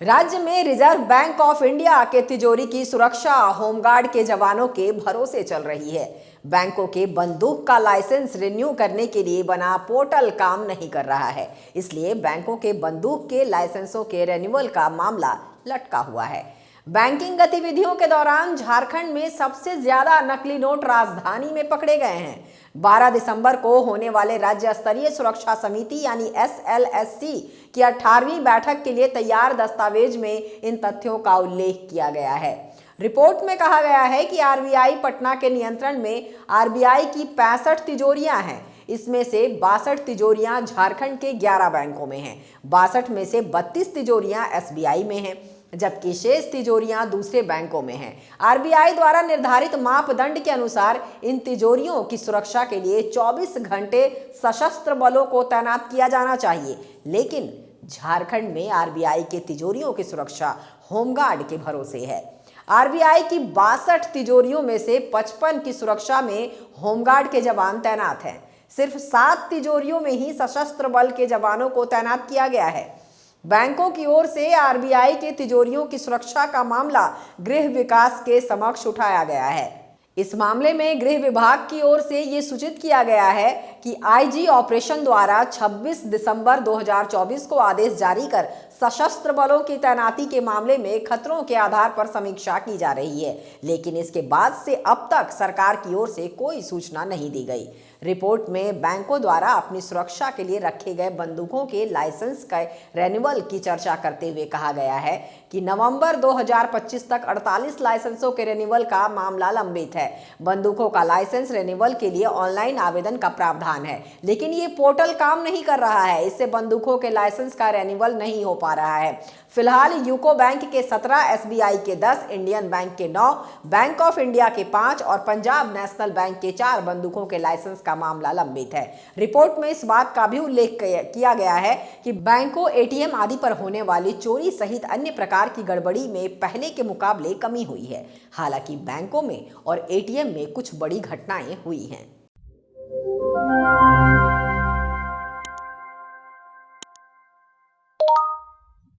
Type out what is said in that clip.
राज्य में reserve bank of India के तिजोरी की सुरक्षा होमगार्ड के जवानों के भरोसे चल रही है। बैंकों के बंदूक का लाइसेंस रिन्यू करने के लिए बना पोर्टल काम नहीं कर रहा है, इसलिए बैंकों के बंदूक के लाइसेंसों के रिन्यूअल का मामला लटका हुआ है। बैंकिंग गतिविधियों के दौरान झारखंड में सबसे ज्यादा नकली नोट राजधानी में पकड़े गए हैं। 12 दिसंबर को होने वाले राज्य स्तरीय सुरक्षा समिति यानी SLSC की 18वीं बैठक के लिए तैयार दस्तावेज में इन तथ्यों का उल्लेख किया गया है। रिपोर्ट में कहा गया है कि RBI पटना के नियंत्रण में RBI की 65 तिजोरियां हैं। इसमें से 62 तिजोरियां झारखंड के 11 बैंकों में हैं। 62 में से 32 तिजोरियां SBI में हैं, जबकि शेष तिजोरियां दूसरे बैंकों में हैं। RBI द्वारा निर्धारित मापदंड के अनुसार इन तिजोरियों की सुरक्षा के लिए 24 घंटे सशस्त्र बलों को तैनात किया जाना चाहिए, लेकिन झारखंड में RBI के तिजोरियों की सुरक्षा होमगार्ड के भरोसे है। RBI की 62 तिजोरियों में से 55 की सुरक्षा में होमगार्ड के जवान तैनात हैं। सिर्फ 7 तिजोरियों में ही सशस्त्र बल के जवानों को तैनात किया गया है। बैंकों की ओर से RBI के तिजोरियों की सुरक्षा का मामला गृह विकास के समक्ष उठाया गया है। इस मामले में गृह विभाग की ओर से ये सूचित किया गया है कि IG ऑपरेशन द्वारा 26 दिसंबर 2024 को आदेश जारी कर सशस्त्र बलों की तैनाती के मामले में खतरों के आधार पर समीक्षा की जा रही है, लेकिन इसके बाद से अब तक सरकार की ओर से कोई सूचना नहीं दी गई। रिपोर्ट में बैंकों द्वारा अपनी सुरक्षा के लिए रखे गए बंदूकों के लाइसेंस के रेन्युअल की चर्चा करते हुए कहा गया है कि नवंबर 2025 तक 48 लाइसेंसों के रेन्युअल का मामला लंबित है। बंदूकों का लाइसेंस रेन्युअल के लिए ऑनलाइन आवेदन का प्रावधान है, लेकिन ये पोर्टल काम नहीं कर रहा है। इससे बंदूकों के लाइसेंस का रेन्युअल नहीं हो पा रहा है। फिलहाल यूको बैंक के 17, SBI के 10, इंडियन बैंक के 9, बैंक ऑफ इंडिया के 5 और पंजाब नेशनल बैंक के 4 बंदूकों के लाइसेंस का मामला लंबित है। रिपोर्ट में इस बात का भी उल्लेख किया गया है कि बैंकों, ATM आदि पर होने वाली चोरी सहित अन्य प्रकार की गड़बड़ी में पहले के मुकाबले कमी हुई है। हालांकि बैंकों में और ATM में कुछ बड़ी घटनाएं हुई हैं।